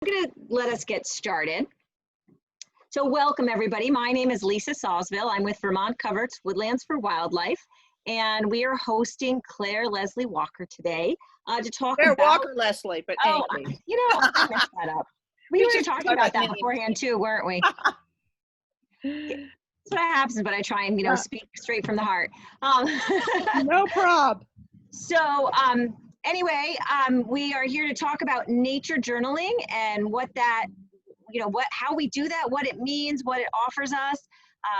I'm going to let us get started. So welcome everybody. My name is Lisa Sawsville. I'm with Vermont Coverts, Woodlands for Wildlife, and we are hosting Clare Leslie Walker today to talk Clare about— Walker Leslie, but Oh, anyway. I messed that up. We were just talking about that beforehand too, weren't we? That's what happens, but I try and, speak straight from the heart. No prob. So anyway, we are here to talk about nature journaling and what that, how we do that, what it means, what it offers us.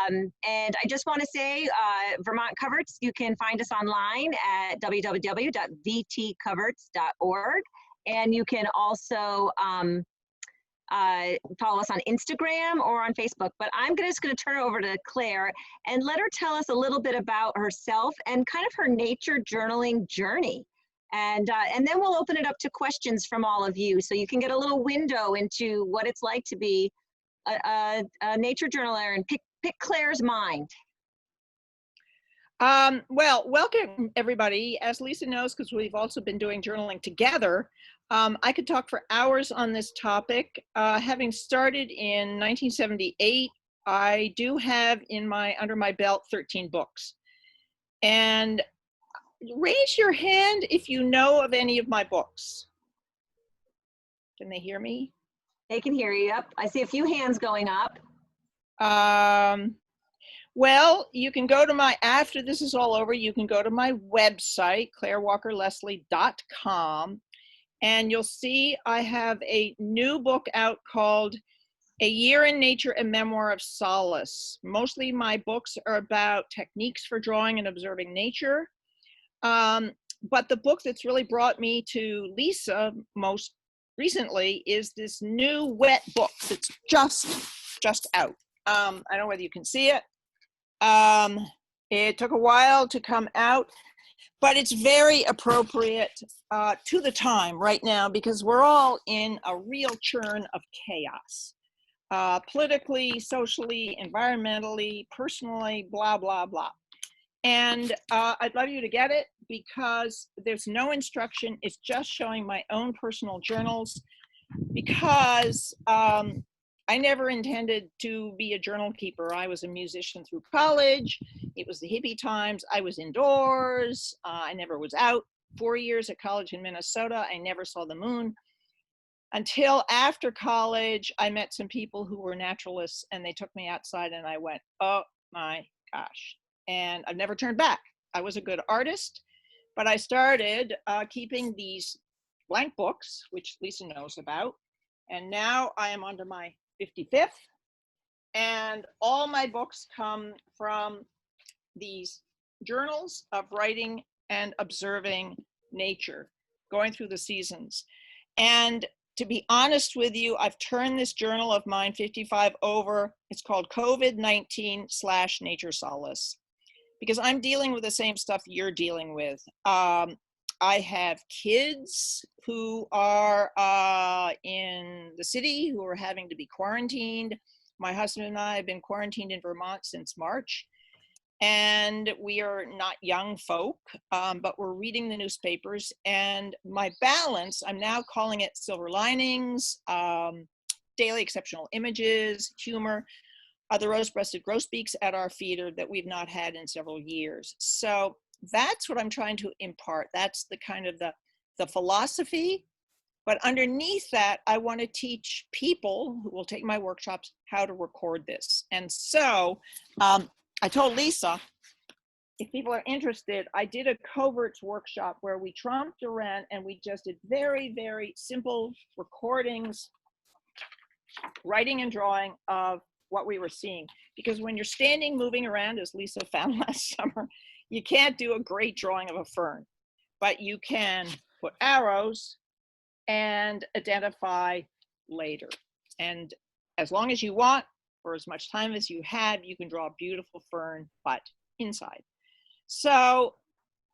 And I just want to say, Vermont Coverts, you can find us online at www.vtcoverts.org. And you can also follow us on Instagram or on Facebook. But I'm just going to turn it over to Clare and let her tell us a little bit about herself and kind of her nature journaling journey. And then we'll open it up to questions from all of you, so you can get a little window into what it's like to be a nature journaler and pick Clare's mind. Well, welcome everybody. As Lisa knows, because we've also been doing journaling together, I could talk for hours on this topic. Having started in 1978, I do have under my belt 13 books. And raise your hand if you know of any of my books. Can they hear me? They can hear you. Yep. I see a few hands going up. Well, you can go to after this is all over, you can go to my website, clarewalkerleslie.com, and you'll see I have a new book out called A Year in Nature, a Memoir of Solace. Mostly my books are about techniques for drawing and observing nature. But the book that's really brought me to Lisa most recently is this new wet book that's just out. I don't know whether you can see it. It took a while to come out, but it's very appropriate to the time right now, because we're all in a real churn of chaos. Politically, socially, environmentally, personally, blah, blah, blah. And I'd love you to get it, because there's no instruction. It's just showing my own personal journals, because I never intended to be a journal keeper. I was a musician through college. It was the hippie times. I was indoors. I never was out. 4 years at college in Minnesota. I never saw the moon. Until after college, I met some people who were naturalists, and they took me outside, and I went, oh my gosh. And I've never turned back. I was a good artist, but I started keeping these blank books, which Lisa knows about. And now I am onto my 55th. And all my books come from these journals of writing and observing nature, going through the seasons. And to be honest with you, I've turned this journal of mine, 55, over. It's called COVID-19/Nature Solace, because I'm dealing with the same stuff you're dealing with. I have kids who are in the city who are having to be quarantined. My husband and I have been quarantined in Vermont since March. And we are not young folk, but we're reading the newspapers. And my balance, I'm now calling it silver linings, daily exceptional images, humor, are the rose-breasted grosbeaks at our feeder that we've not had in several years. So that's what I'm trying to impart. That's the kind of the philosophy. But underneath that, I want to teach people who will take my workshops how to record this. And so I told Lisa, if people are interested, I did a coverts workshop where we tromped around and we just did very, very simple recordings, writing and drawing of what we were seeing. Because when you're standing, moving around, as Lisa found last summer, you can't do a great drawing of a fern, but you can put arrows and identify later. And as long as you want, for as much time as you have, you can draw a beautiful fern, but inside. So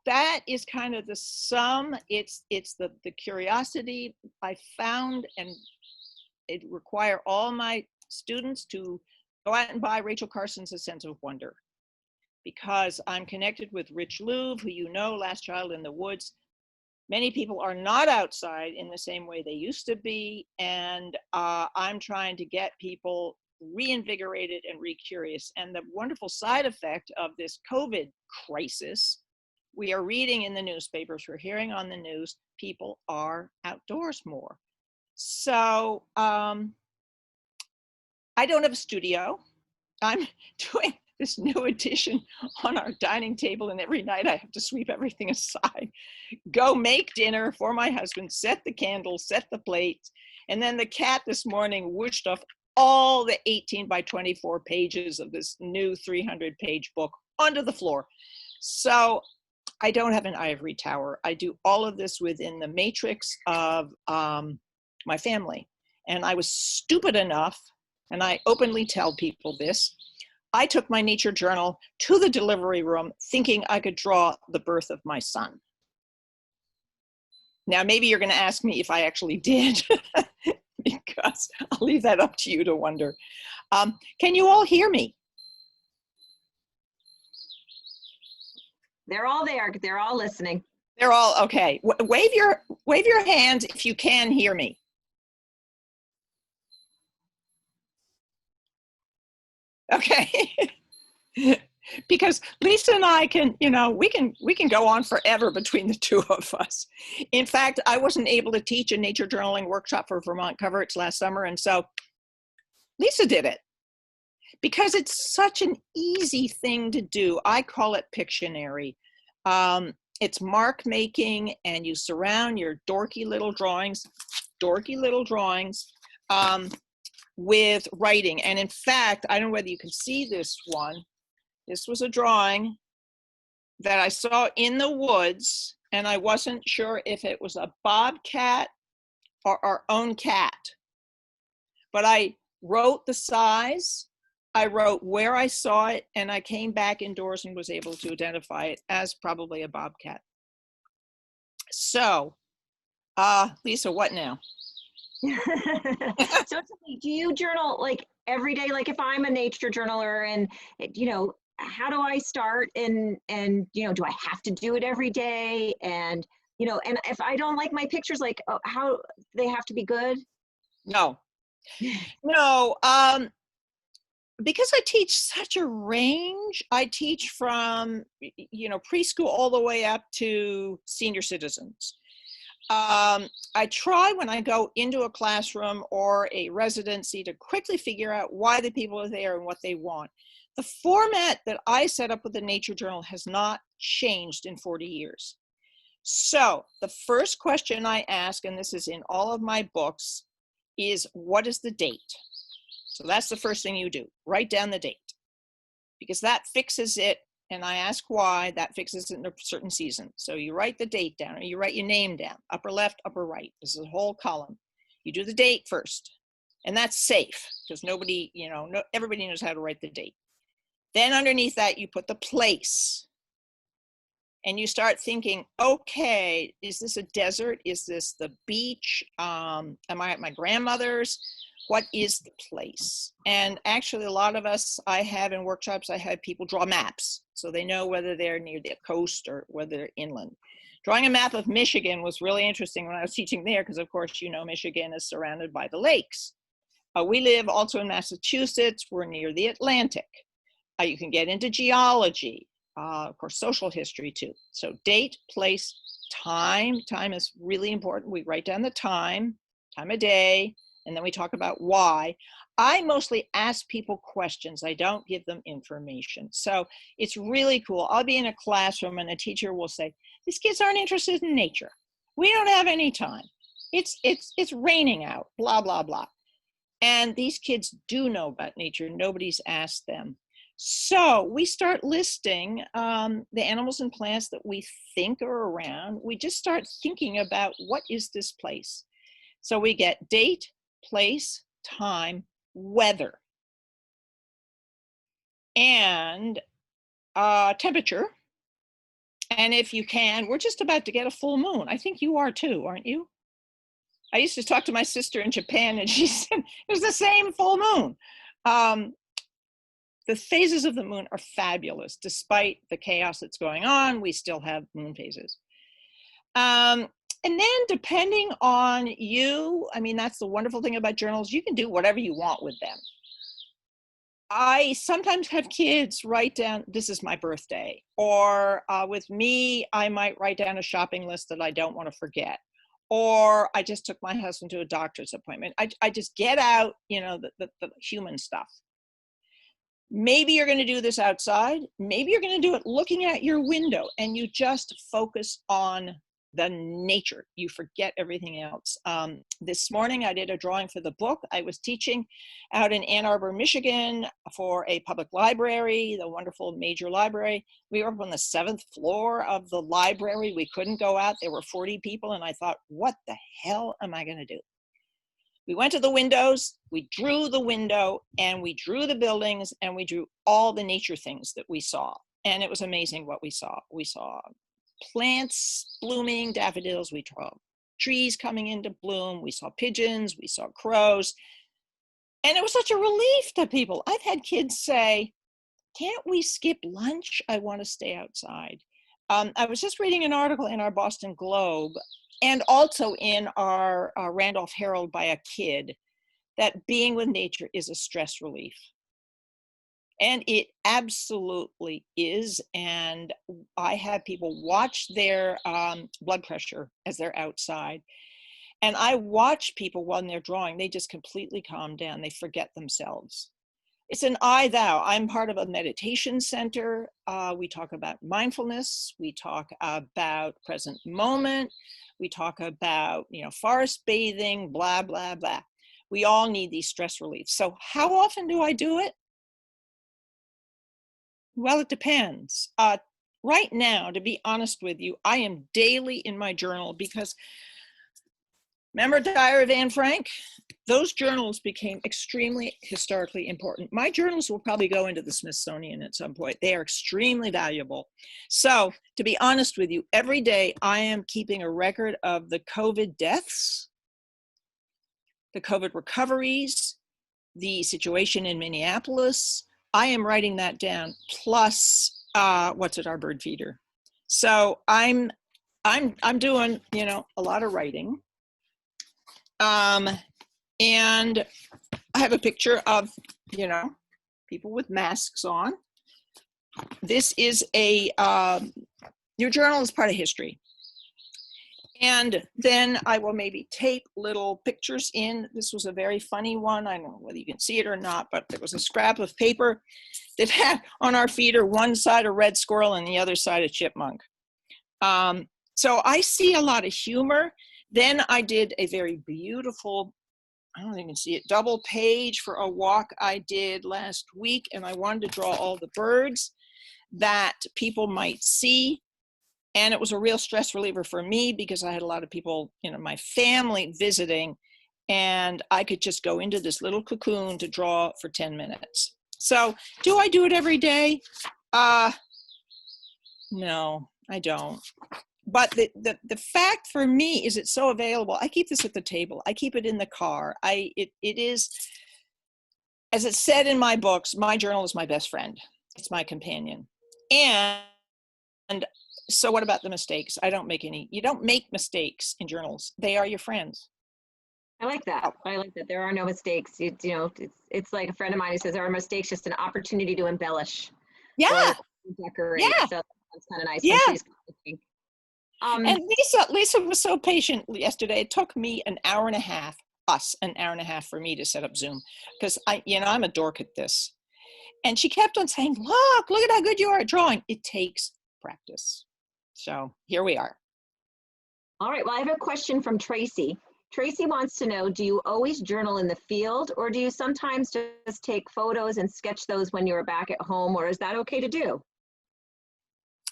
that is kind of the sum. It's the curiosity I found, and it require all my students to go out and buy Rachel Carson's A Sense of Wonder, because I'm connected with Rich Louv, who you know, Last Child in the Woods. Many people are not outside in the same way they used to be, and I'm trying to get people reinvigorated and re-curious. And the wonderful side effect of this COVID crisis, we are reading in the newspapers, we're hearing on the news, people are outdoors more. So I don't have a studio. I'm doing this new addition on our dining table, and every night I have to sweep everything aside, go make dinner for my husband, set the candles, set the plates, and then the cat this morning whooshed off all the 18 by 24 pages of this new 300-page book onto the floor. So I don't have an ivory tower. I do all of this within the matrix of my family. And I was stupid enough, and I openly tell people this, I took my nature journal to the delivery room thinking I could draw the birth of my son. Now, maybe you're going to ask me if I actually did, because I'll leave that up to you to wonder. Can you all hear me? They're all there. They're all listening. They're all okay. Wave your hands if you can hear me. Okay. Because Lisa and I can, we can go on forever between the two of us. In fact, I wasn't able to teach a nature journaling workshop for Vermont Coverts last summer, and so Lisa did it because it's such an easy thing to do. I call it Pictionary. It's mark making, and you surround your dorky little drawings with writing. And in fact, I don't know whether you can see this one. This was a drawing that I saw in the woods, and I wasn't sure if it was a bobcat or our own cat. But I wrote the size, I wrote where I saw it, and I came back indoors and was able to identify it as probably a bobcat. So, Lisa, what now? So do you journal like every day? Like if I'm a nature journaler and, how do I start? And do I have to do it every day? And, and if I don't like my pictures, like how they have to be good? No, because I teach such a range. I teach from, preschool all the way up to senior citizens. I try when I go into a classroom or a residency to quickly figure out why the people are there and what they want. The format that I set up with the Nature Journal has not changed in 40 years. So the first question I ask, and this is in all of my books, is what is the date? So that's the first thing you do. Write down the date, because that fixes it. And I ask why, that fixes it in a certain season. So you write the date down, or you write your name down, upper left, upper right. This is a whole column. You do the date first, and that's safe because nobody, everybody knows how to write the date. Then underneath that, you put the place. And you start thinking, okay, is this a desert? Is this the beach? Am I at my grandmother's? What is the place? And actually, a lot of us, I have in workshops, I have people draw maps so they know whether they're near the coast or whether they're inland. Drawing a map of Michigan was really interesting when I was teaching there because, of course, Michigan is surrounded by the lakes. We live also in Massachusetts. We're near the Atlantic. You can get into geology, of course, social history too. So date, place, time. Time is really important. We write down the time of day, and then we talk about why. I mostly ask people questions. I don't give them information. So it's really cool. I'll be in a classroom and a teacher will say, these kids aren't interested in nature. We don't have any time. It's raining out, blah, blah, blah. And these kids do know about nature. Nobody's asked them. So we start listing the animals and plants that we think are around. We just start thinking about what is this place. So we get date, place, time, weather, and temperature. And if you can, we're just about to get a full moon. I think you are too, aren't you? I used to talk to my sister in Japan and she said it was the same full moon. The phases of the moon are fabulous. Despite the chaos that's going on, we still have moon phases. And then depending on you, I mean, that's the wonderful thing about journals. You can do whatever you want with them. I sometimes have kids write down, this is my birthday, or with me, I might write down a shopping list that I don't want to forget. Or I just took my husband to a doctor's appointment. I just get out, you know, the human stuff. Maybe you're going to do this outside. Maybe you're going to do it looking at your window, and you just focus on the nature. You forget everything else. This morning I did a drawing for the book. I was teaching out in Ann Arbor, Michigan for a public library, the wonderful major library. We were up on the 7th floor of the library. We couldn't go out. There were 40 people, and I thought, what the hell am I going to do? We went to the windows, we drew the window, and we drew the buildings, and we drew all the nature things that we saw. And it was amazing what we saw. We saw plants blooming, daffodils, we saw trees coming into bloom, we saw pigeons, we saw crows. And it was such a relief to people. I've had kids say, can't we skip lunch? I want to stay outside. I was just reading an article in our Boston Globe and also in our Randolph Herald by a kid that being with nature is a stress relief. And it absolutely is. And I have people watch their blood pressure as they're outside. And I watch people when they're drawing, they just completely calm down. They forget themselves. It's an I thou. I'm part of a meditation center. We talk about mindfulness. We talk about present moment. We talk about, you know, forest bathing, blah, blah, blah. We all need these stress reliefs. So how often do I do it? Well, it depends. Right now, to be honest with you, I am daily in my journal because remember Diary of Anne Frank? Those journals became extremely historically important. My journals will probably go into the Smithsonian at some point. They are extremely valuable. So to be honest with you, every day I am keeping a record of the COVID deaths, the COVID recoveries, the situation in Minneapolis. I am writing that down, plus what's at our bird feeder. So I'm doing, you know, a lot of writing. And I have a picture of, you know, people with masks on. This is your journal is part of history. And then I will maybe tape little pictures in. This was a very funny one. I don't know whether you can see it or not, but there was a scrap of paper that had on our feeder one side a red squirrel and the other side a chipmunk. So I see a lot of humor. Then I did a very beautiful, I don't even see it, double page for a walk I did last week. And I wanted to draw all the birds that people might see. And it was a real stress reliever for me because I had a lot of people, you know, my family visiting, and I could just go into this little cocoon to draw for 10 minutes. So do I do it every day? No, I don't. But the fact for me is it's so available. I keep this at the table. I keep it in the car. It is, as it's said in my books, my journal is my best friend. It's my companion. And so what about the mistakes? I don't make any. You don't make mistakes in journals. They are your friends. I like that. I like that. There are no mistakes. You know, it's like a friend of mine who says there are mistakes, just an opportunity to embellish. Yeah. Or decorate. Yeah. So that's kind of nice. Yeah. And Lisa was so patient yesterday. It took me an hour and a half for me to set up Zoom because I'm a dork at this. And she kept on saying, look at how good you are at drawing. It takes practice. So here we are. All right. Well, I have a question from Tracy. Tracy wants to know, do you always journal in the field, or do you sometimes just take photos and sketch those when you're back at home, or is that okay to do?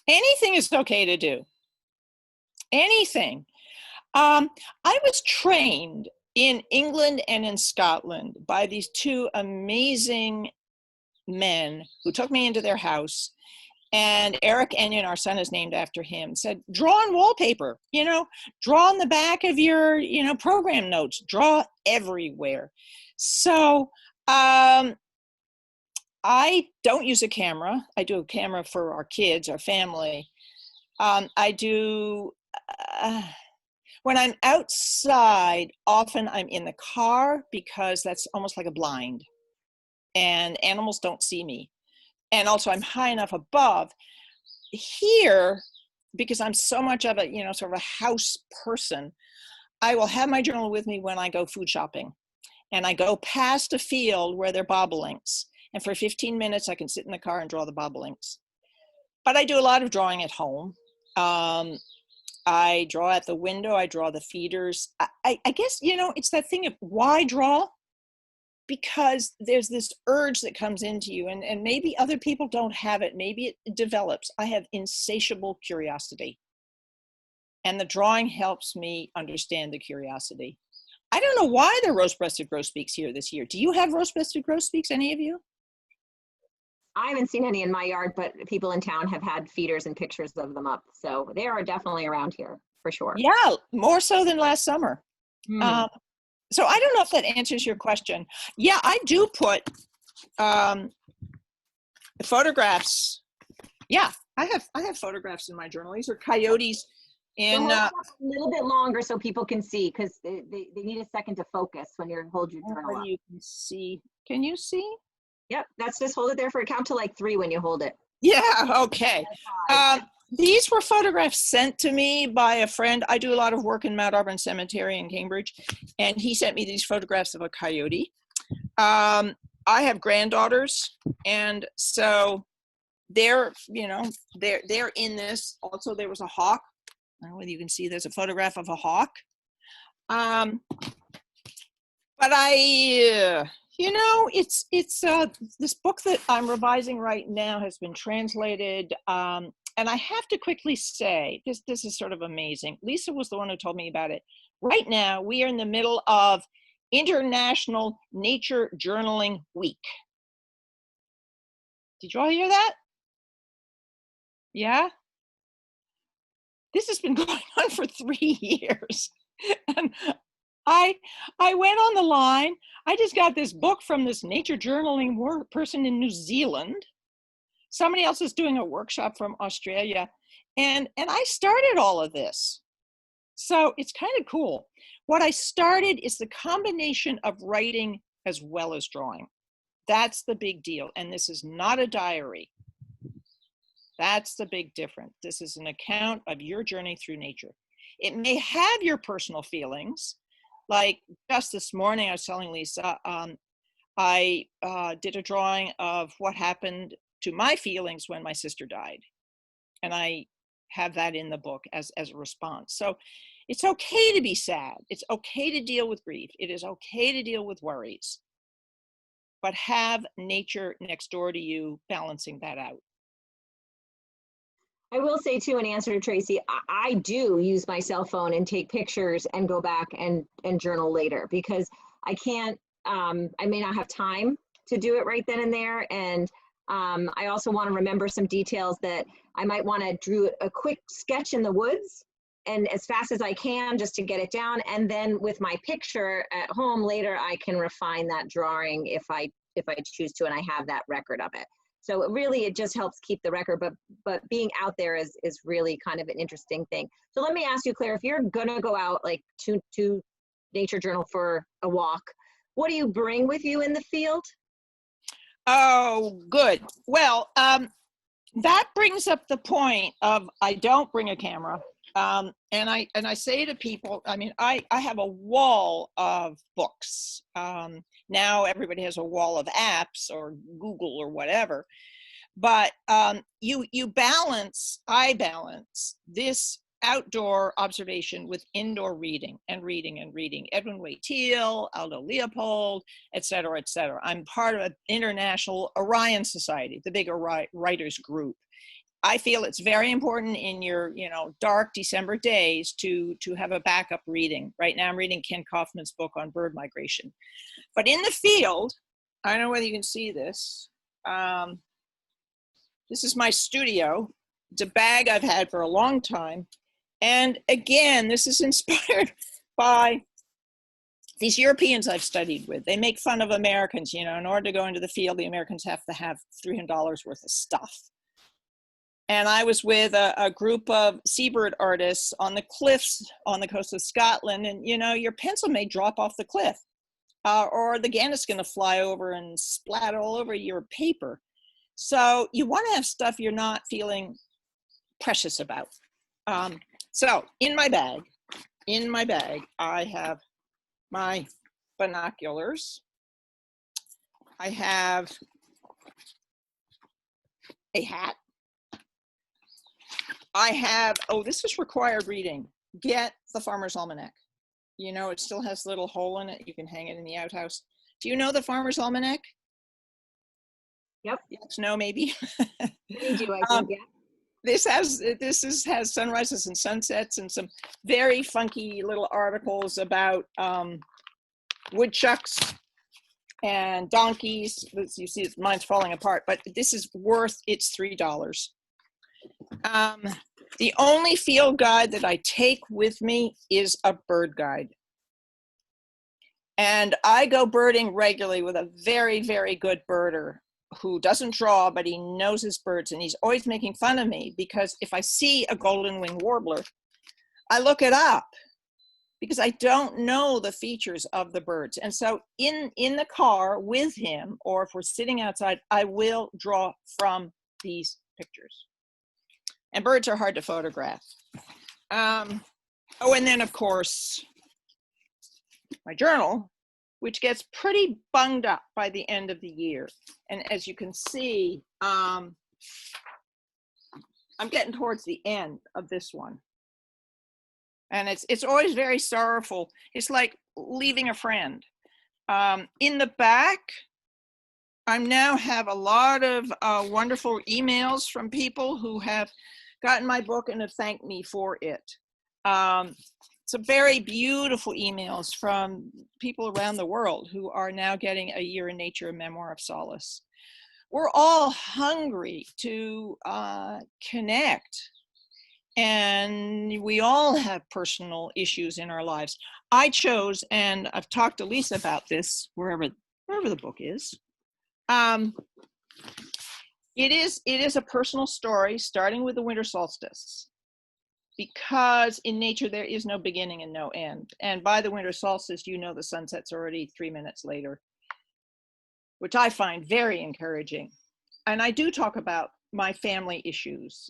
Anything is okay to do. Anything. I was trained in England and in Scotland by these two amazing men who took me into their house. And Eric Enyon, our son is named after him, said, draw on wallpaper, draw on the back of your, program notes, draw everywhere. So I don't use a camera. I do a camera for our kids, our family. When I'm outside, often I'm in the car because that's almost like a blind and animals don't see me. And also I'm high enough above. Here, because I'm so much of a, sort of a house person, I will have my journal with me when I go food shopping. And I go past a field where there are bobolinks. And for 15 minutes, I can sit in the car and draw the bobolinks. But I do a lot of drawing at home. I draw at the window. I draw the feeders. I guess, it's that thing of why draw? Because there's this urge that comes into you, and maybe other people don't have it. Maybe it develops. I have insatiable curiosity. And the drawing helps me understand the curiosity. I don't know why there are rose-breasted grosbeaks here this year. Do you have rose-breasted grosbeaks, any of you? I haven't seen any in my yard, but people in town have had feeders and pictures of them up. So they are definitely around here for sure. Yeah, more so than last summer. Hmm. So I don't know if that answers your question. Yeah, I do put photographs. Yeah, I have photographs in my journal. These are coyotes So in. hold it up a little bit longer so people can see, because they need a second to focus when you hold your journal up. You can see. Can you see? Yep, that's just hold it there for a count to like 3 when you hold it. Yeah, okay. These were photographs sent to me by a friend. I do a lot of work in Mount Auburn Cemetery in Cambridge, and he sent me these photographs of a coyote. I have granddaughters, and so they're in this. Also, there was a hawk. I don't know whether you can see, there's a photograph of a hawk. But it's this book that I'm revising right now has been translated. And I have to quickly say, this is sort of amazing. Lisa was the one who told me about it. Right now, we are in the middle of International Nature Journaling Week. Did you all hear that? Yeah? This has been going on for 3 years. And I went on the line. I just got this book from this nature journaling person in New Zealand. Somebody else is doing a workshop from Australia. And I started all of this. So it's kind of cool. What I started is the combination of writing as well as drawing. That's the big deal. And this is not a diary. That's the big difference. This is an account of your journey through nature. It may have your personal feelings. Like just this morning, I was telling Lisa, I did a drawing of what happened to my feelings when my sister died. And I have that in the book as a response. So it's okay to be sad. It's okay to deal with grief. It is okay to deal with worries. But have nature next door to you balancing that out. I will say too, in answer to Tracy, I do use my cell phone and take pictures and go back and journal later, because I can't, I may not have time to do it right then and there. And I also want to remember some details that I might want to do a quick sketch in the woods and as fast as I can just to get it down. And then with my picture at home later, I can refine that drawing if I choose to, and I have that record of it. So it just helps keep the record, but being out there is really kind of an interesting thing. So let me ask you, Claire, if you're gonna go out like to Nature Journal for a walk, what do you bring with you in the field? Oh, good. Well, that brings up the point of I don't bring a camera. And I say to people, I mean, I have a wall of books. Now everybody has a wall of apps or Google or whatever. But I balance this outdoor observation with indoor reading and reading and reading. Edwin Way Teale, Aldo Leopold, et cetera, et cetera. I'm part of an international Orion Society, the big writers group. I feel it's very important in your, dark December days to have a backup reading. Right now I'm reading Ken Kaufman's book on bird migration. But in the field, I don't know whether you can see this. This is my studio. It's a bag I've had for a long time. And again, this is inspired by these Europeans I've studied with. They make fun of Americans, in order to go into the field, the Americans have to have $300 worth of stuff. And I was with a group of seabird artists on the cliffs on the coast of Scotland. And, you know, your pencil may drop off the cliff, or the gannet's going to fly over and splat all over your paper. So you want to have stuff you're not feeling precious about. So in my bag, I have my binoculars. I have a hat. I have, oh, this is required reading. Get the Farmer's Almanac. You know, it still has a little hole in it. You can hang it in the outhouse. Do you know the Farmer's Almanac? Yep. Yes, no, maybe. We do, I think, yeah. This has sunrises and sunsets and some very funky little articles about woodchucks and donkeys. You see, mine's falling apart, but this is worth its $3. The only field guide that I take with me is a bird guide. And I go birding regularly with a very, very good birder who doesn't draw, but he knows his birds, and he's always making fun of me because if I see a golden winged warbler, I look it up because I don't know the features of the birds. And so in the car with him, or if we're sitting outside, I will draw from these pictures. And birds are hard to photograph. Oh, and then of course, my journal, which gets pretty bunged up by the end of the year. And as you can see, I'm getting towards the end of this one. And it's always very sorrowful. It's like leaving a friend. In the back, I now have a lot of wonderful emails from people who have gotten my book and have thanked me for it. Some very beautiful emails from people around the world who are now getting A Year in Nature, a Memoir of Solace. We're all hungry to connect, and we all have personal issues in our lives. I chose, and I've talked to Lisa about this, wherever the book is. It is a personal story starting with the winter solstice, because in nature there is no beginning and no end. And by the winter solstice, you know the sunset's already 3 minutes later, which I find very encouraging. And I do talk about my family issues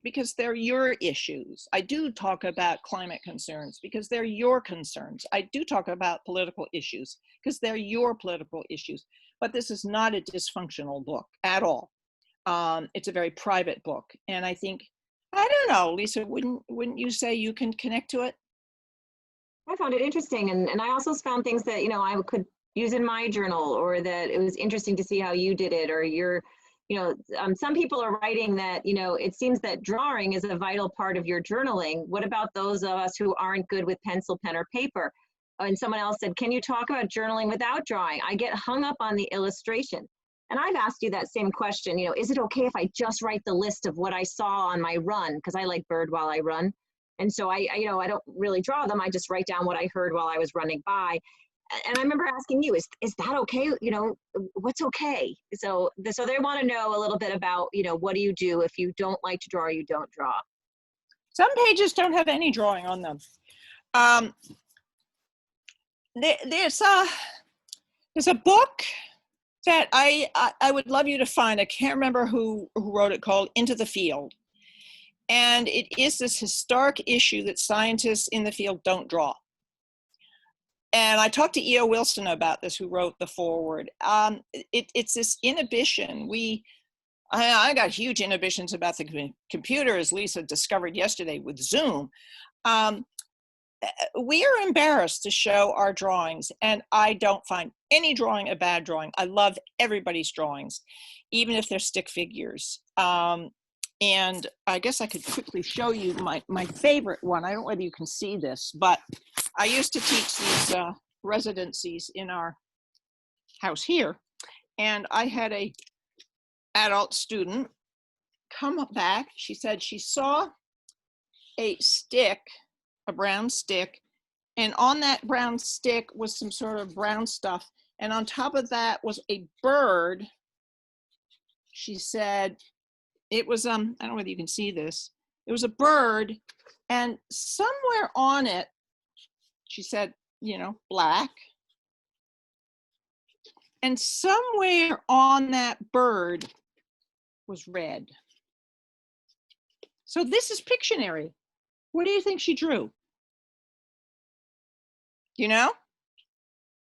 because they're your issues. I do talk about climate concerns because they're your concerns. I do talk about political issues because they're your political issues. But this is not a dysfunctional book at all. It's a very private book. And I think, I don't know, Lisa, wouldn't you say you can connect to it? I found it interesting. And I also found things that, you know, I could use in my journal, or that it was interesting to see how you did it, or your, you know, some people are writing that, you know, it seems that drawing is a vital part of your journaling. What about those of us who aren't good with pencil, pen, or paper? And someone else said, can you talk about journaling without drawing? I get hung up on the illustration. And I've asked you that same question, you know, is it okay if I just write the list of what I saw on my run? Because I like bird while I run. And so I, you know, I don't really draw them. I just write down what I heard while I was running by. And I remember asking you, is that okay? You know, what's okay? So they want to know a little bit about, you know, what do you do if you don't like to draw or you don't draw? Some pages don't have any drawing on them. There's a book that I would love you to find. I can't remember who wrote it, called Into the Field. And it is this historic issue that scientists in the field don't draw. And I talked to E.O. Wilson about this, who wrote the foreword. It's this inhibition. I got huge inhibitions about the computer, as Lisa discovered yesterday with Zoom. We are embarrassed to show our drawings, and I don't find any drawing a bad drawing. I love everybody's drawings, even if they're stick figures. And I guess I could quickly show you my favorite one. I don't know whether you can see this, but I used to teach these residencies in our house here. And I had a adult student come back. She said she saw a stick, a brown stick, and on that brown stick was some sort of brown stuff. And on top of that was a bird, she said, It was, I don't know whether you can see this. It was a bird, and somewhere on it, she said, you know, black. And somewhere on that bird was red. So this is Pictionary. What do you think she drew? You know?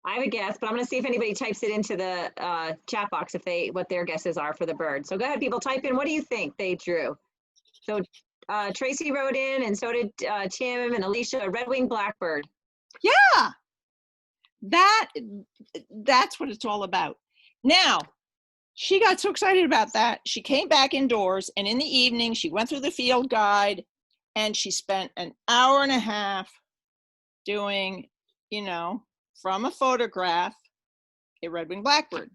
I have a guess, but I'm going to see if anybody types it into the chat box what their guesses are for the bird. So go ahead, people, type in, what do you think they drew? So Tracy wrote in, and so did Tim and Alicia, a red-winged blackbird. Yeah, that's what it's all about. Now, she got so excited about that, she came back indoors, and in the evening, she went through the field guide, and she spent an hour and a half doing, you know, from a photograph, a red-winged blackbird.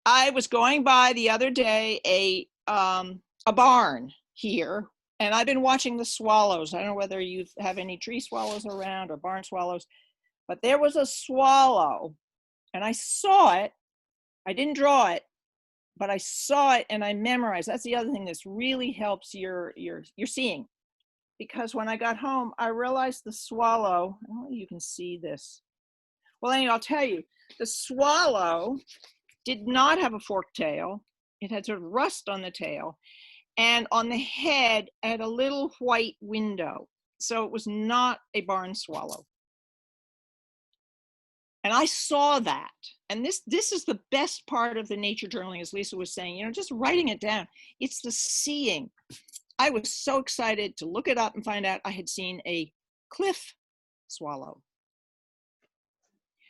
I was going by the other day a barn here, and I've been watching the swallows. I don't know whether you have any tree swallows around or barn swallows, but there was a swallow, and I saw it. I didn't draw it, but I saw it and I memorized. That's the other thing that really helps your seeing. Because when I got home, I realized the swallow, I don't know if you can see this. Well, anyway, I'll tell you, the swallow did not have a forked tail. It had sort of rust on the tail, and on the head had a little white window. So it was not a barn swallow. And I saw that. And this is the best part of the nature journaling, as Lisa was saying, you know, just writing it down. It's the seeing. I was so excited to look it up and find out I had seen a cliff swallow.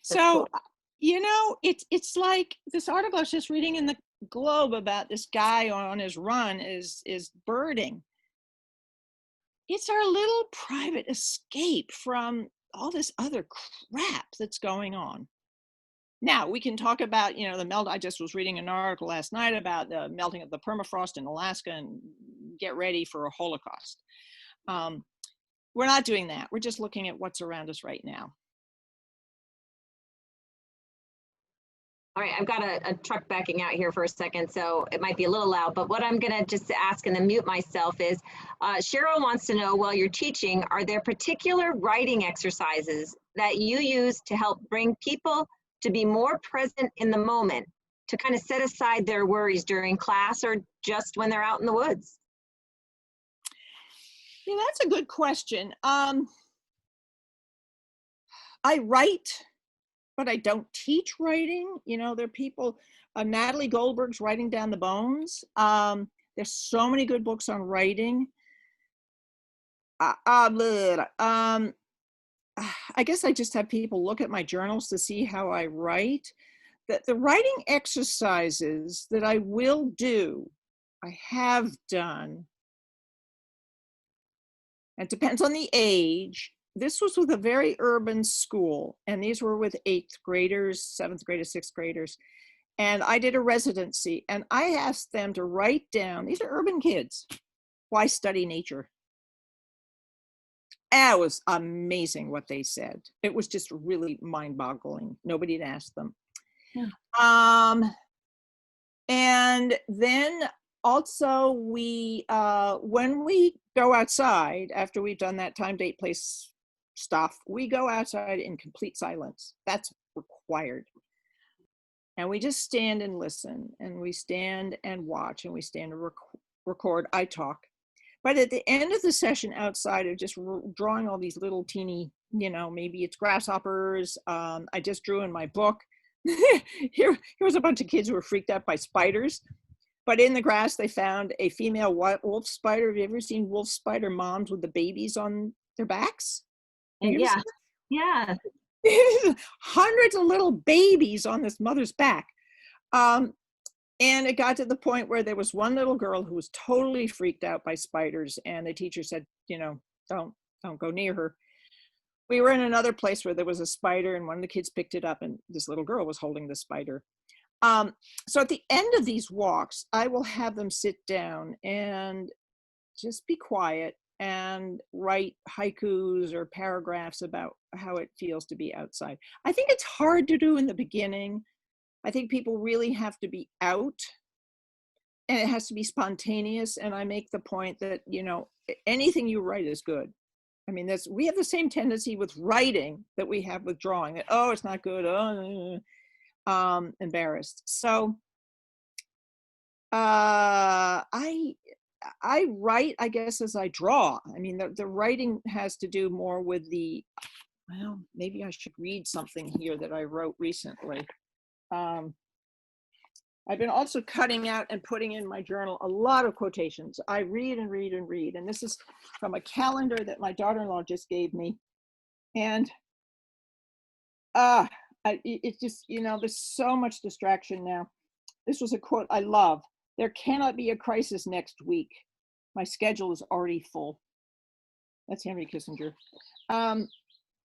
That's So, cool. you know, it's like this article I was just reading in the Globe about this guy on his run is birding. It's our little private escape from all this other crap that's going on. Now we can talk about, you know, the melt. I just was reading an article last night about the melting of the permafrost in Alaska, and get ready for a Holocaust. We're not doing that. We're just looking at what's around us right now. All right, I've got a truck backing out here for a second, so it might be a little loud, but what I'm gonna just ask and then mute myself is, Cheryl wants to know, while you're teaching, are there particular writing exercises that you use to help bring people to be more present in the moment, to kind of set aside their worries during class or just when they're out in the woods? Yeah, that's a good question. I write, but I don't teach writing. You know, there are people, Natalie Goldberg's Writing Down the Bones. There's so many good books on writing. I guess I just have people look at my journals to see how I write. The writing exercises that I will do, I have done. It depends on the age. This was with a very urban school, and these were with 8th graders, 7th graders, 6th graders. And I did a residency, and I asked them to write down, these are urban kids, why study nature? And it was amazing what they said. It was just really mind-boggling. Nobody had asked them. Yeah. And then also we, when we go outside, after we've done that time, date, place stuff, we go outside in complete silence. That's required. And we just stand and listen, and we stand and watch, and we stand and record. I talk. But at the end of the session outside of just drawing all these little teeny, you know, maybe it's grasshoppers. I just drew in my book. Here was a bunch of kids who were freaked out by spiders. But in the grass, they found a female wolf spider. Have you ever seen wolf spider moms with the babies on their backs? Yeah, yeah. Hundreds of little babies on this mother's back. And it got to the point where there was one little girl who was totally freaked out by spiders, and the teacher said, you know, don't go near her. We were in another place where there was a spider, and one of the kids picked it up, and this little girl was holding the spider. So at the end of these walks, I will have them sit down and just be quiet and write haikus or paragraphs about how it feels to be outside. I think it's hard to do in the beginning. I think people really have to be out and it has to be spontaneous. And I make the point that, you know, anything you write is good. I mean, we have the same tendency with writing that we have with drawing. That, oh, it's not good. Oh, embarrassed. So I write, I guess, as I draw. I mean, the writing has to do more with well, maybe I should read something here that I wrote recently. I've been also cutting out and putting in my journal a lot of quotations. I read and read and read. And this is from a calendar that my daughter-in-law just gave me. And it's just, you know, there's so much distraction now. This was a quote I love. "There cannot be a crisis next week. My schedule is already full." That's Henry Kissinger.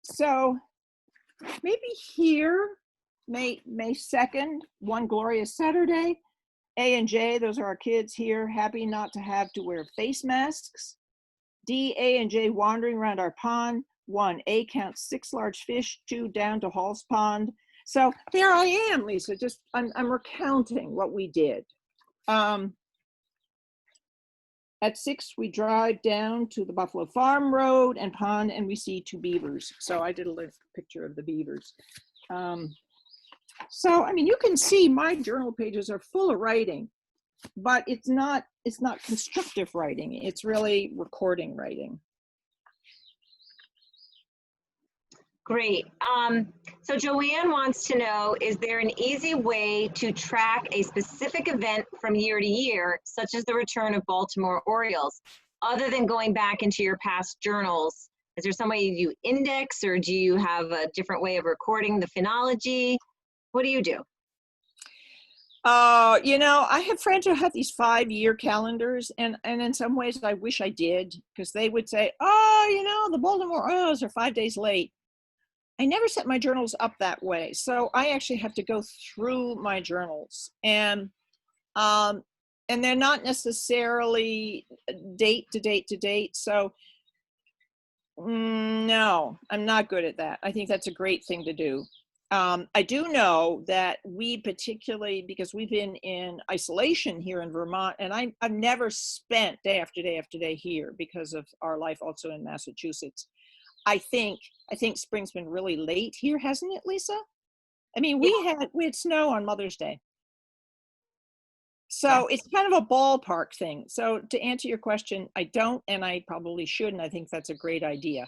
So maybe here, May 2nd, one glorious Saturday. A and J, those are our kids here, happy not to have to wear face masks. D, A and J wandering around our pond. 1, A counts 6 large fish, 2 down to Hall's Pond. So there I am, Lisa, just I'm recounting what we did. At 6, we drive down to the Buffalo Farm Road and pond, and we see 2 beavers. So I did a little picture of the beavers. So, I mean, you can see my journal pages are full of writing, but it's not constructive writing. It's really recording writing. Great. So Joanne wants to know, is there an easy way to track a specific event from year to year, such as the return of Baltimore Orioles, other than going back into your past journals? Is there some way you index, or do you have a different way of recording the phenology? What do you do? You know, I have friends who have these 5-year calendars, and in some ways I wish I did, because they would say, oh, you know, the Baltimore Orioles are 5 days late. I never set my journals up that way. So I actually have to go through my journals, and they're not necessarily date to date to date. So no, I'm not good at that. I think that's a great thing to do. I do know that we, particularly because we've been in isolation here in Vermont, and I've never spent day after day after day here because of our life also in Massachusetts. I think spring's been really late here, hasn't it, Lisa? I mean, we had snow on Mother's Day. So it's kind of a ballpark thing. So to answer your question, I don't, and I probably should, and I think that's a great idea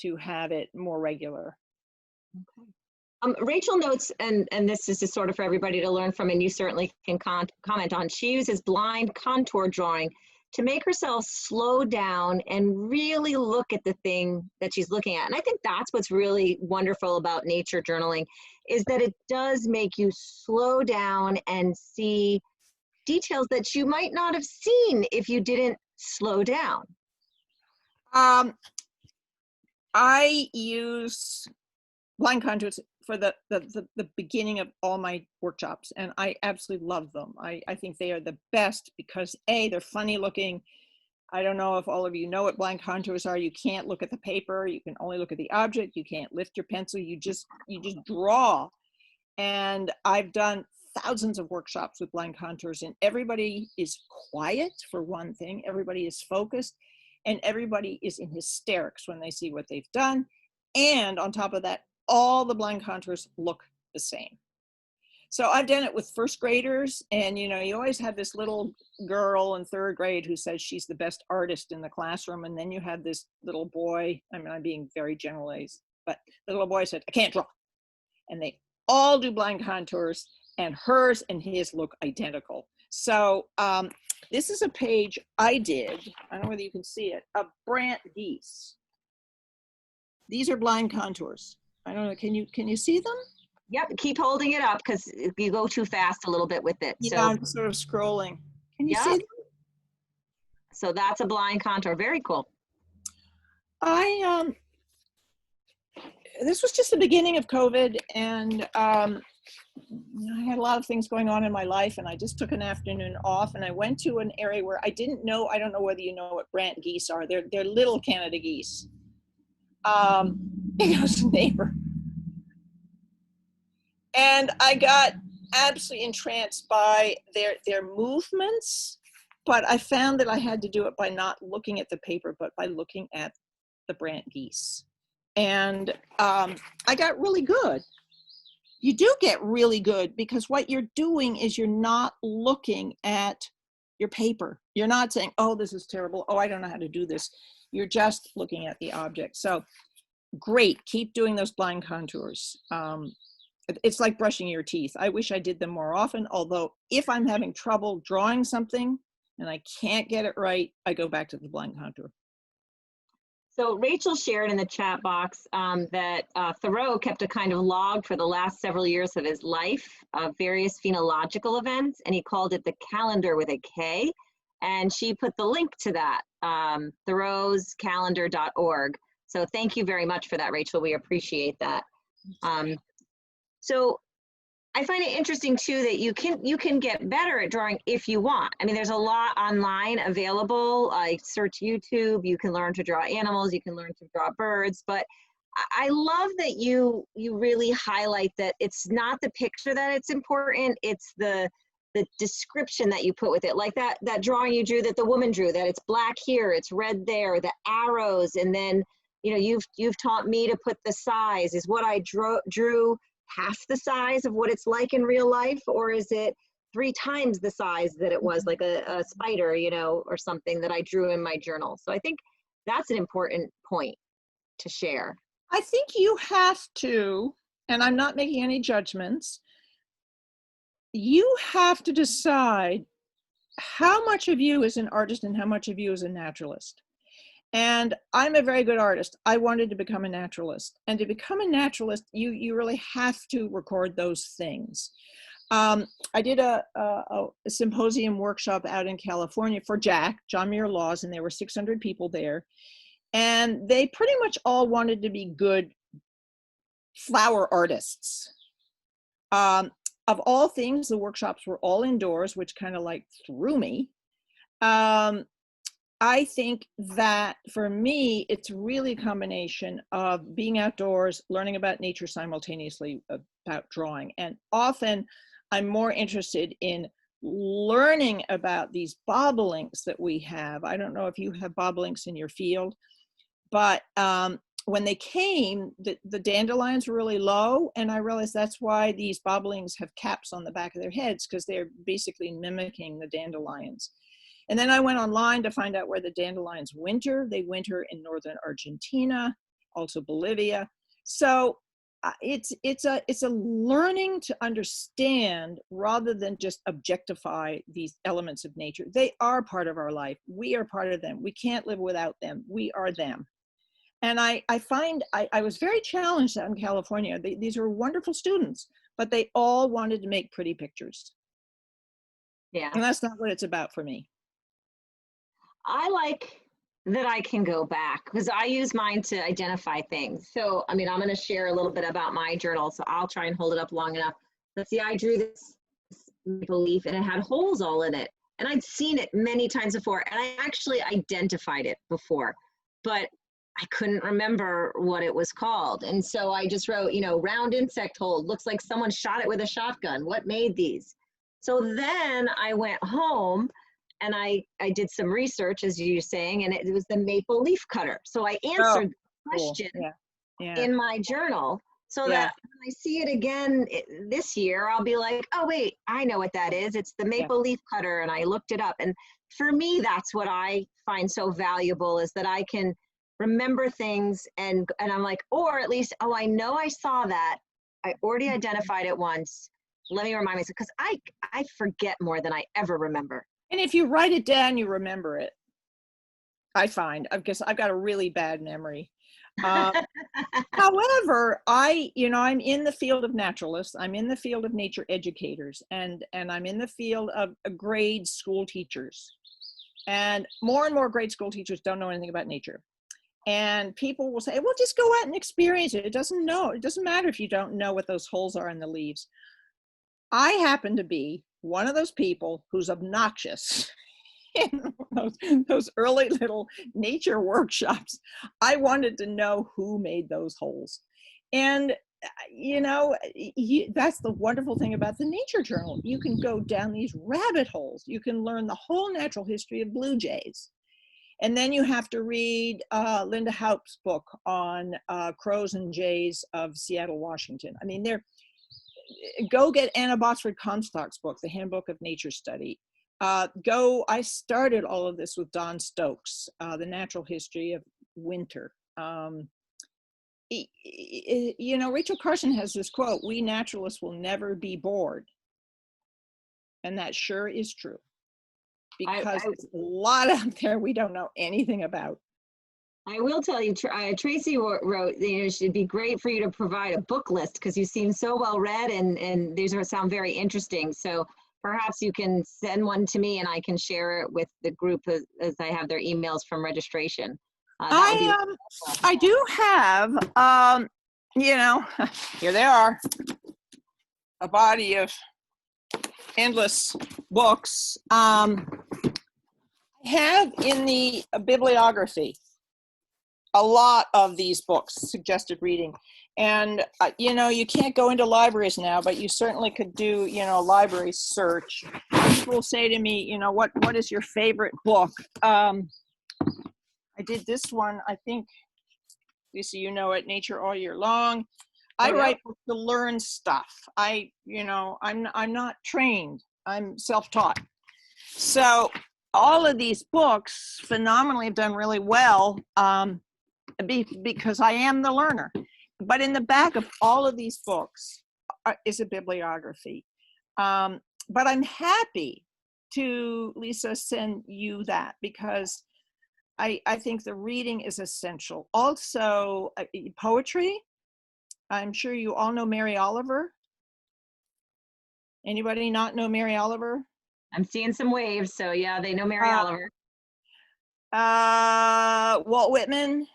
to have it more regular. Okay. Rachel notes, and this is just sort of for everybody to learn from, and you certainly can comment on, she uses blind contour drawing to make herself slow down and really look at the thing that she's looking at. And I think that's what's really wonderful about nature journaling, is that it does make you slow down and see details that you might not have seen if you didn't slow down. I use blind contours for the beginning of all my workshops, and I absolutely love them. I think they are the best because A, they're funny looking. I don't know if all of you know what blind contours are. You can't look at the paper. You can only look at the object. You can't lift your pencil. You just draw. And I've done thousands of workshops with blind contours, and everybody is quiet, for one thing. Everybody is focused, and everybody is in hysterics when they see what they've done. And on top of that, all the blind contours look the same. So I've done it with first graders, and you know, you always have this little girl in 3rd grade who says she's the best artist in the classroom, and then you have this little boy, I mean, I'm being very generalized, but the little boy said, I can't draw. And they all do blind contours, and hers and his look identical. So this is a page I did, I don't know whether you can see it, of Brant geese. These are blind contours. I don't know, can you see them? Yep, keep holding it up because you go too fast a little bit with it. Yeah, I'm sort of scrolling. Can you see them? So that's a blind contour, very cool. This was just the beginning of COVID, and I had a lot of things going on in my life, and I just took an afternoon off, and I went to an area where I don't know whether you know what Brant geese are. They're little Canada geese. It was a neighbor. And I got absolutely entranced by their movements, but I found that I had to do it by not looking at the paper, but by looking at the brant geese. And I got really good. You do get really good because what you're doing is you're not looking at your paper. You're not saying, oh, this is terrible. Oh, I don't know how to do this. You're just looking at the object. So great. Keep doing those blind contours. It's like brushing your teeth. I wish I did them more often, although if I'm having trouble drawing something and I can't get it right, I go back to the blind contour. So Rachel shared in the chat box that Thoreau kept a kind of log for the last several years of his life of various phenological events, and he called it the calendar with a K. And she put the link to that, thoreauscalendar.org. So thank you very much for that, Rachel. We appreciate that. So I find it interesting too that you can get better at drawing if you want. I mean, there's a lot online available. Search YouTube. You can learn to draw animals. You can learn to draw birds. But I love that you really highlight that it's not the picture that it's important. It's the description that you put with it. Like that drawing you drew that the woman drew. That it's black here, it's red there. The arrows, and then you've taught me to put the size. Is what I drew half the size of what it's like in real life, or is it 3 times the size that it was, like a spider, or something that I drew in my journal? So I think that's an important point to share. I think you have to, and I'm not making any judgments, you have to decide how much of you is an artist and how much of you is a naturalist. And I'm a very good artist. I wanted to become a naturalist. And to become a naturalist, you really have to record those things. I did a symposium workshop out in California for John Muir Laws, and there were 600 people there. And they pretty much all wanted to be good flower artists. Of all things, the workshops were all indoors, which kind of like threw me. I think that for me, it's really a combination of being outdoors, learning about nature simultaneously about drawing. And often I'm more interested in learning about these bobolinks that we have. I don't know if you have bobolinks in your field, but when they came, the dandelions were really low. And I realized that's why these bobolinks have caps on the back of their heads, because they're basically mimicking the dandelions. And then I went online to find out where the dandelions winter. They winter in northern Argentina, also Bolivia. So it's a learning to understand rather than just objectify these elements of nature. They are part of our life. We are part of them. We can't live without them. We are them. And I find I was very challenged out in California. These were wonderful students, but they all wanted to make pretty pictures. Yeah. And that's not what it's about for me. I like that I can go back because I use mine to identify things. So, I mean, I'm going to share a little bit about my journal. So I'll try and hold it up long enough. But see, I drew this maple leaf and it had holes all in it. And I'd seen it many times before. And I actually identified it before, but I couldn't remember what it was called. And so I just wrote, round insect hole. Looks like someone shot it with a shotgun. What made these? So then I went home and I did some research, as you're saying, and it was the maple leaf cutter. So I answered the question in my journal so that when I see it again this year, I'll be like, oh, wait, I know what that is. It's the maple leaf cutter. And I looked it up. And for me, that's what I find so valuable, is that I can remember things and I'm like, or at least, oh, I know I saw that. I already identified it once. Let me remind myself, because I forget more than I ever remember. And if you write it down, you remember it. I find, I guess I've got a really bad memory. However, I'm in the field of naturalists. I'm in the field of nature educators, and I'm in the field of grade school teachers. And more grade school teachers don't know anything about nature. And people will say, well, just go out and experience it. It doesn't matter if you don't know what those holes are in the leaves. I happen to be one of those people who's obnoxious in those early little nature workshops. I wanted to know who made those holes. And that's the wonderful thing about the nature journal. You can go down these rabbit holes. You can learn the whole natural history of blue jays. And then you have to read Linda Haupt's book on crows and jays of Seattle, Washington. I mean, go get Anna Botsford-Comstock's book, The Handbook of Nature Study. I started all of this with Don Stokes, The Natural History of Winter. Rachel Carson has this quote, "We naturalists will never be bored." And that sure is true, because there's a lot out there we don't know anything about. I will tell you, Tracy wrote, it should be great for you to provide a book list, because you seem so well read, and these sound very interesting. So perhaps you can send one to me and I can share it with the group as I have their emails from registration. I do have, here they are, a body of endless books. I have in the bibliography a lot of these books, suggested reading. And, you can't go into libraries now, but you certainly could do, a library search. People will say to me, what is your favorite book? I did this one, I think, Lisa, it, Nature All Year Long. I write books to learn stuff. I'm not trained. I'm self-taught. So all of these books phenomenally have done really well because I am the learner. But in the back of all of these books is a bibliography. But I'm happy to, Lisa, send you that, because I think the reading is essential. Also, poetry. I'm sure you all know Mary Oliver. Anybody not know Mary Oliver? I'm seeing some waves, so yeah, they know Mary Oliver. Walt Whitman.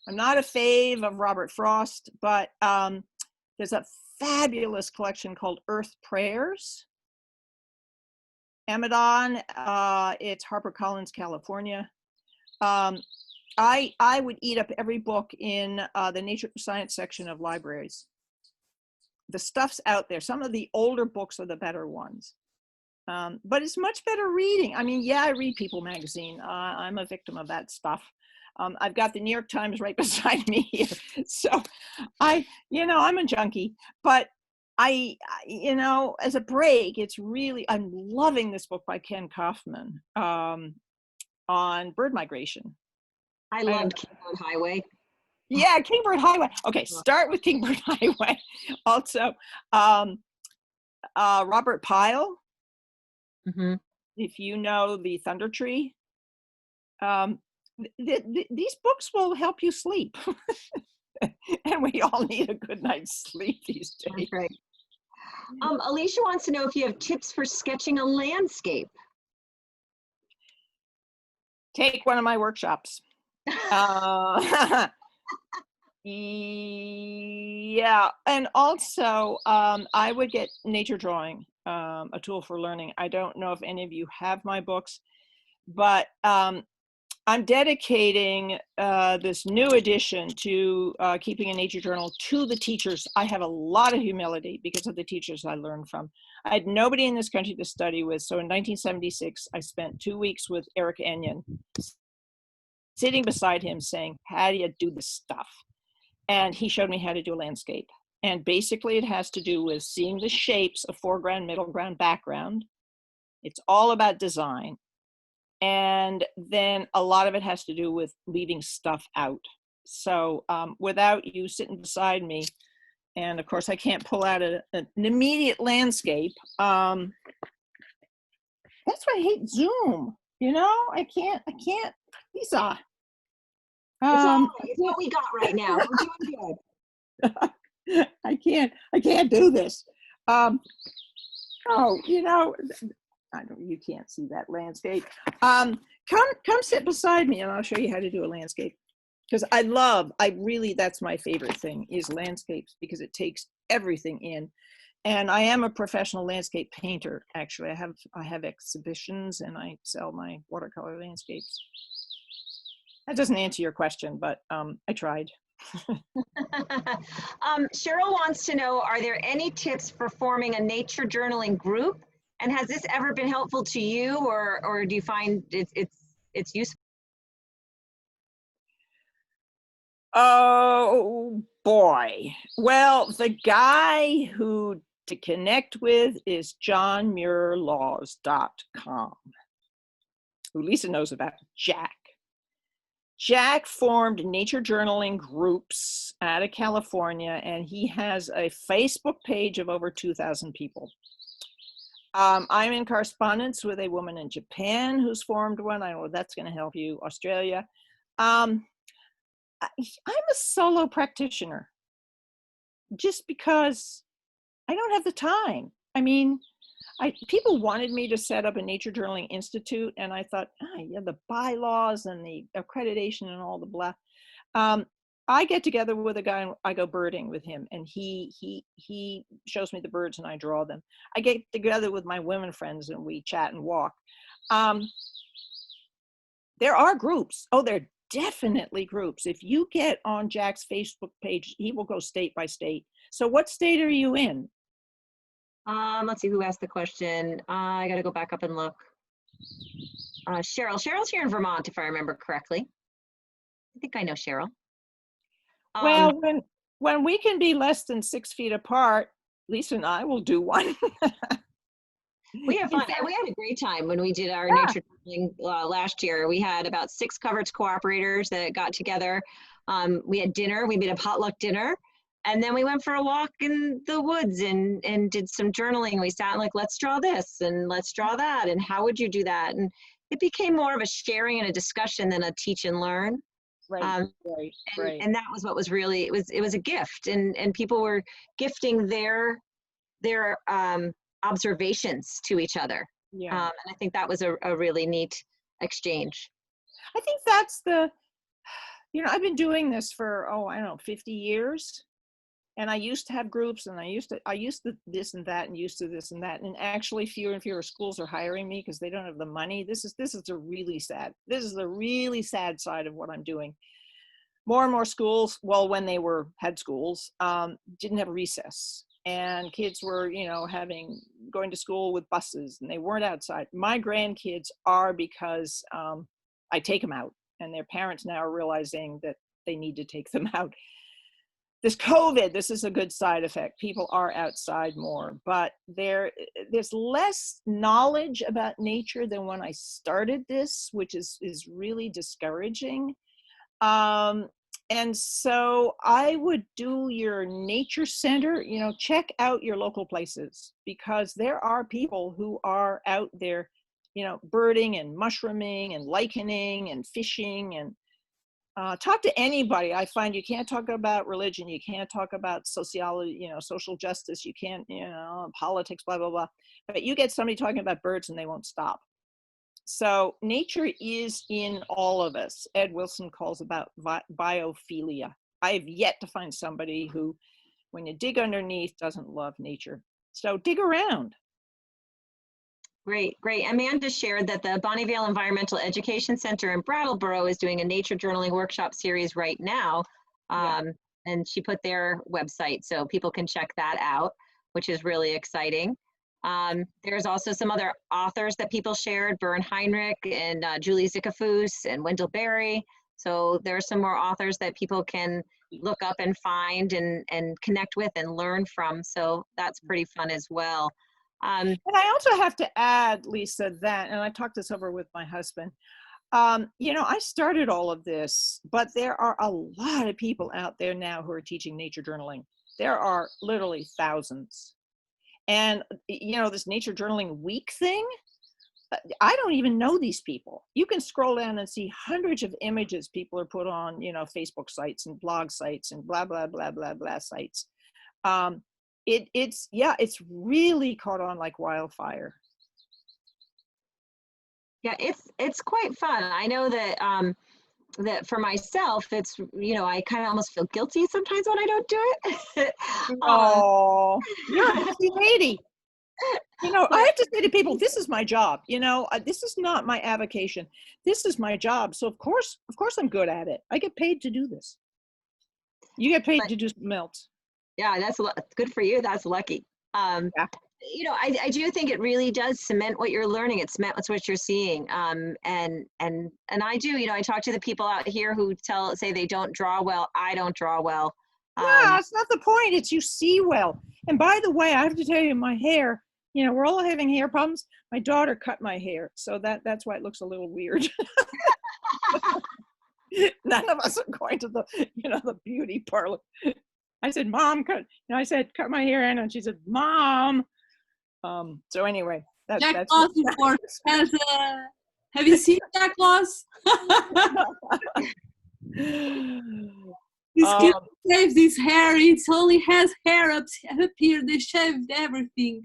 I'm not a fave of Robert Frost, but there's a fabulous collection called Earth Prayers. Amadon, it's HarperCollins, California. I would eat up every book in the nature science section of libraries. The stuff's out there. Some of the older books are the better ones. But it's much better reading. I mean, yeah, I read People magazine. I'm a victim of that stuff. I've got the New York Times right beside me here. So I'm a junkie, but as a break, it's really, I'm loving this book by Ken Kaufman on bird migration. I loved Kingbird Highway. Yeah, Kingbird Highway. Okay, start with Kingbird Highway. Also, Robert Pyle. Mm-hmm. If you know The Thunder Tree. These books will help you sleep. And we all need a good night's sleep these days. That's right. Alicia wants to know if you have tips for sketching a landscape. Take one of my workshops. Yeah, and also I would get nature drawing, a tool for learning. I don't know if any of you have my books, but I'm dedicating this new edition to keeping a nature journal to the teachers. I have a lot of humility because of the teachers I learned from. I had nobody in this country to study with. So in 1976, I spent 2 weeks with Eric Enyon, sitting beside him saying, how do you do this stuff? And he showed me how to do a landscape. And basically it has to do with seeing the shapes of foreground, middle ground, background. It's all about design. And then a lot of it has to do with leaving stuff out. So without you sitting beside me, and of course I can't pull out an immediate landscape. That's why I hate Zoom. I can't, Lisa. It's what we got right now. We're doing good. I can't do this. You can't see that landscape. Come sit beside me and I'll show you how to do a landscape. Because that's my favorite thing is landscapes, because it takes everything in. And I am a professional landscape painter, actually. I have exhibitions and I sell my watercolor landscapes. That doesn't answer your question, but I tried. Cheryl wants to know, are there any tips for forming a nature journaling group? And has this ever been helpful to you, or do you find it's useful? Oh boy. Well, the guy who to connect with is johnmuirlaws.com, who Lisa knows about. Jack formed nature journaling groups out of California, and he has a Facebook page of over 2,000 people. I'm in correspondence with a woman in Japan who's formed one. I know that's going to help you. Australia. I'm a solo practitioner just because I don't have the time. I mean, people wanted me to set up a nature journaling institute, and I thought, yeah, the bylaws and the accreditation and all the blah. I get together with a guy and I go birding with him, and he shows me the birds and I draw them. I get together with my women friends and we chat and walk. There are groups. Oh, there are definitely groups. If you get on Jack's Facebook page, he will go state by state. So what state are you in? Let's see who asked the question. I got to go back up and look. Cheryl. Cheryl's here in Vermont, if I remember correctly. I think I know Cheryl. Well, when we can be less than 6 feet apart, Lisa and I will do one. We have fun. And we had a great time when we did our nature journaling last year. We had about 6 Coverts cooperators that got together. We had dinner. We made a potluck dinner. And then we went for a walk in the woods and did some journaling. We sat and like, let's draw this and let's draw that. And how would you do that? And it became more of a sharing and a discussion than a teach and learn. Right. And that was what was really, it was a gift. And people were gifting their observations to each other. Yeah. And I think that was a really neat exchange. I think that's I've been doing this for, 50 years. And I used to have groups, and I used to this and that, and used to this and that. And actually fewer and fewer schools are hiring me because they don't have the money. This is the really sad side of what I'm doing. More and more schools, well, when they had schools, didn't have a recess. And kids were, going to school with buses, and they weren't outside. My grandkids are, because I take them out, and their parents now are realizing that they need to take them out. This COVID, this is a good side effect. People are outside more, but there's less knowledge about nature than when I started this, which is really discouraging. And so I would do your nature center, check out your local places, because there are people who are out there, birding and mushrooming and lichening and fishing, and talk to anybody. I find you can't talk about religion, you can't talk about sociology, social justice, you can't, politics, blah, blah, blah. But you get somebody talking about birds and they won't stop. So nature is in all of us. Ed Wilson calls about biophilia. I have yet to find somebody who, when you dig underneath, doesn't love nature. So dig around. Great. Amanda shared that the Bonnievale Environmental Education Center in Brattleboro is doing a nature journaling workshop series right now. And she put their website, so people can check that out, which is really exciting. There's also some other authors that people shared, Bern Heinrich and Julie Zickafoos and Wendell Berry. So there's some more authors that people can look up and find and connect with and learn from. So that's pretty fun as well. And I also have to add, Lisa, that, and I talked this over with my husband, I started all of this, but there are a lot of people out there now who are teaching nature journaling. There are literally thousands. And, this nature journaling week thing, I don't even know these people. You can scroll down and see hundreds of images people are put on, Facebook sites and blog sites and blah, blah, blah, blah, blah sites. It's really caught on like wildfire. Yeah, it's quite fun. I know that that for myself, it's, I kind of almost feel guilty sometimes when I don't do it. Oh, you're a busy lady. I have to say to people, this is my job. This is not my avocation. This is my job. So of course I'm good at it. I get paid to do this. You get paid But to do melts. yeah, that's good for you. That's lucky. Yeah. You know, I do think it really does cement what you're learning. It cements what you're seeing. And I do, you know, I talk to the people out here who say they don't draw well. I don't draw well. No, that's not the point. It's you see well. And by the way, I have to tell you, my hair, you know, we're all having hair problems. My daughter cut my hair, so that's why it looks a little weird. None of us are going to the, you know, the beauty parlor. I said, Mom, cut my hair, Anna, and she said, Mom. So anyway, Jack that's Loss report has, have you seen Jack Loss? This kid shaves his hair. It only has hair up here. They shaved everything.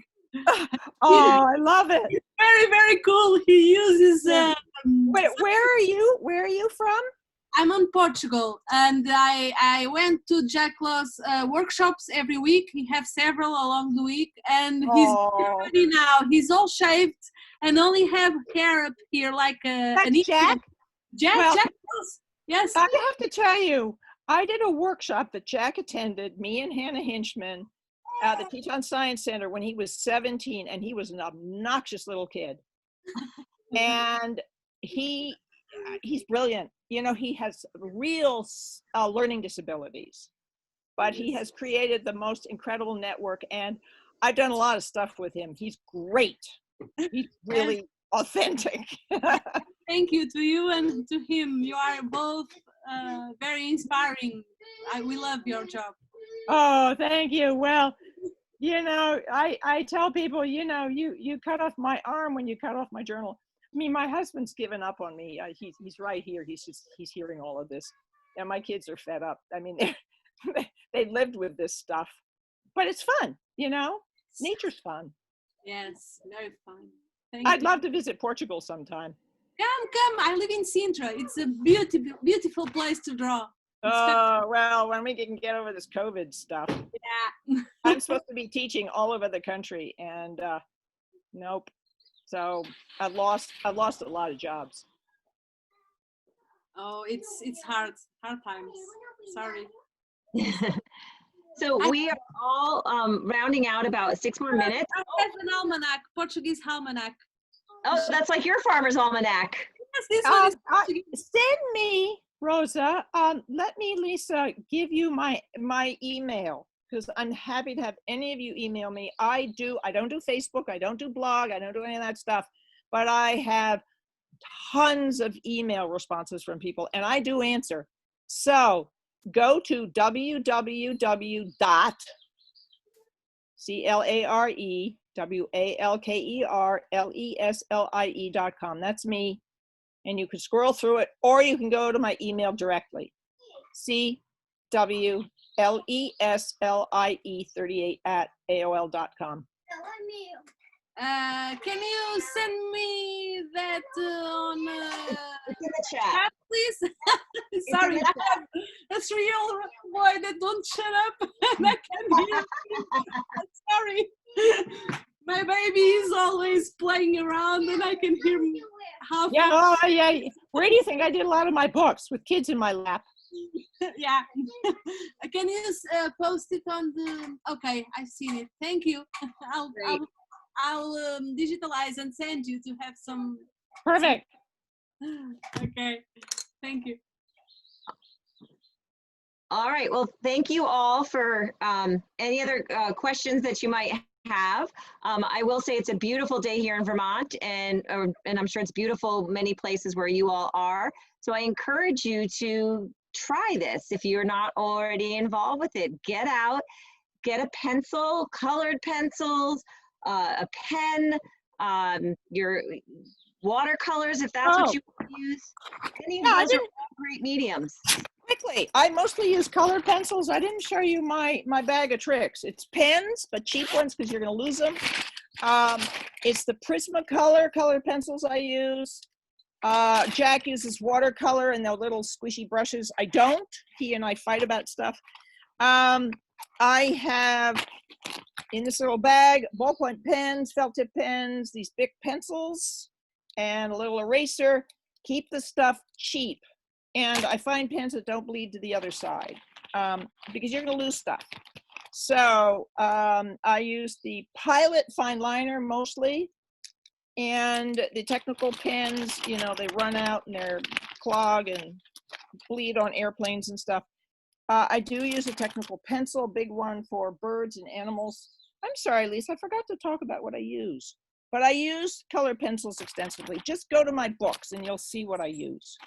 Oh, I love it. It's very, very cool. He uses. Wait, where are you from? I'm on Portugal, and I went to Jack Loss workshops every week. He has several along the week, and he's ready now. He's all shaved and only have hair up here like That's an Jack. Jack Loss. Yes. I have to tell you, I did a workshop that Jack attended, me and Hannah Hinchman, at the Teton Science Center when he was 17, and he was an obnoxious little kid. And he's brilliant. You know, he has real learning disabilities, but he has created the most incredible network, and I've done a lot of stuff with him. He's great. He's really authentic. Thank you to you and to him. You are both very inspiring. We love your job. Oh, thank you. Well, you know, I tell people, you know, you cut off my arm when you cut off my journal. I mean, my husband's given up on me. He's right here. He's hearing all of this, and my kids are fed up. I mean, they lived with this stuff, but it's fun. You know, nature's fun. Yes, very fun. I'd love to visit Portugal sometime. Come. I live in Sintra. It's a beautiful place to draw. Oh, well, when we can get over this COVID stuff. Yeah. I'm supposed to be teaching all over the country, and nope. So I've lost a lot of jobs. Oh, it's hard times. Sorry. So we are all rounding out about 6 more minutes. I have an almanac, Portuguese almanac. Oh, that's like your farmer's almanac. Yes, this one is Portuguese. Send me, Rosa. Let me, Lisa, give you my email, because I'm happy to have any of you email me. I don't do Facebook, I don't do blog, I don't do any of that stuff, but I have tons of email responses from people, and I do answer. So go to www.ClareWalkerLeslie.com. That's me. And you can scroll through it, or you can go to my email directly. CWLESLIE38@AOL.com. Can you send me that on It's in the chat. please? Sorry, I have a 3-year-old boy that don't shut up, and I can hear him. Sorry. My baby is always playing around, and I can hear him half. Yeah, oh, yeah. Where do you think I did a lot of my books? With kids in my lap. Yeah. Can you post it on the? Okay, I've seen it. Thank you. I'll digitalize and send you to have some. Perfect. Okay. Thank you. All right. Well, thank you all for any other questions that you might have. I will say it's a beautiful day here in Vermont, and I'm sure it's beautiful many places where you all are. So I encourage you to try this if you're not already involved with it. Get out, get a pencil, colored pencils, a pen, your watercolors if that's what you want to use. Any of those are all great mediums. Quickly, I mostly use colored pencils. I didn't show you my bag of tricks. It's pens, but cheap ones because you're going to lose them. It's the Prismacolor colored pencils I use. Jack uses watercolor and their little squishy brushes. I don't. He and I fight about stuff. I have in this little bag ballpoint pens, felt tip pens, these big pencils, and a little eraser. Keep the stuff cheap. And I find pens that don't bleed to the other side. because you're going to lose stuff. So I use the Pilot fine liner mostly, and the technical pens, you know, they run out and they're clog and bleed on airplanes and stuff. I do use a technical pencil, big one for birds and animals. I'm sorry, Lisa, I forgot to talk about what I use. But I use color pencils extensively. Just go to my books and you'll see what I use.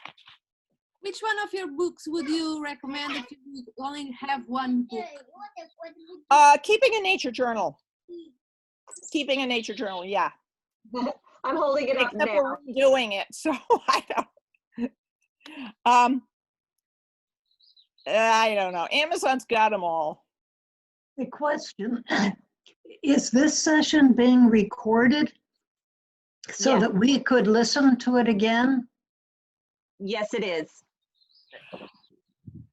Which one of your books would you recommend if you would only have one book? Keeping a nature journal. Keeping a nature journal, yeah. I'm holding it up Except now. we're redoing it, so I don't know. Amazon's got them all. The question, is this session being recorded so Yeah. that we could listen to it again? Yes, it is.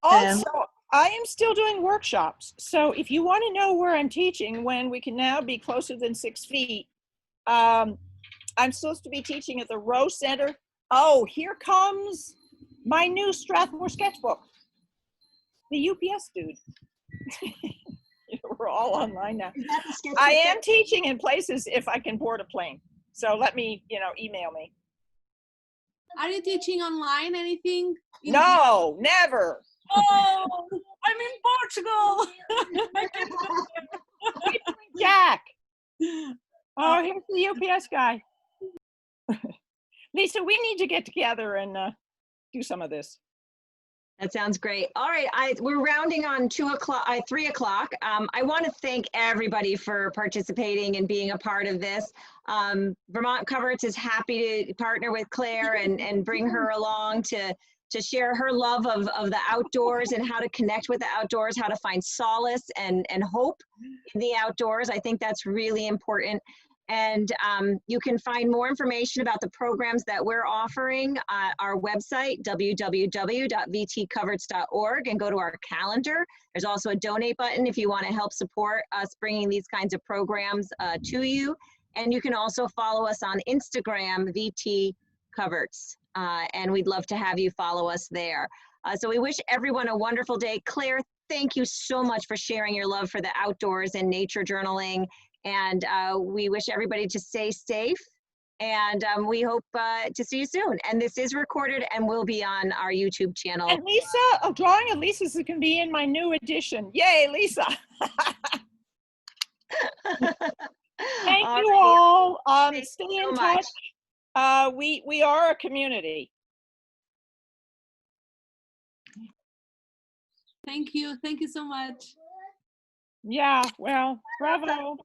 Also, I am still doing workshops. So if you want to know where I'm teaching when we can now be closer than 6 feet, I'm supposed to be teaching at the Row Center. Oh, here comes my new Strathmore sketchbook. The UPS dude. We're all online now. Is that the sketch I book am teaching in places if I can board a plane. So let me, email me. Are you teaching online anything? No, never. Oh, I'm in Portugal. I can't go there. Jack. Oh, here's the UPS guy. Lisa, we need to get together and do some of this. That sounds great. All right, we're rounding on 3 o'clock. I want to thank everybody for participating and being a part of this. Vermont Coverts is happy to partner with Claire and bring her along to share her love of the outdoors and how to connect with the outdoors, how to find solace and hope in the outdoors. I think that's really important. And you can find more information about the programs that we're offering at our website, www.vtcoverts.org, and go to our calendar. There's also a donate button if you want to help support us bringing these kinds of programs to you. And you can also follow us on Instagram, VT Coverts, and we'd love to have you follow us there. So we wish everyone a wonderful day. Claire, thank you so much for sharing your love for the outdoors and nature journaling. And we wish everybody to stay safe, and we hope to see you soon. And this is recorded and will be on our YouTube channel. And Lisa, a drawing of Lisa's can be in my new edition. Yay, Lisa. Thank you all. Stay in touch. We are a community. Thank you. Thank you so much. Yeah, well, bravo.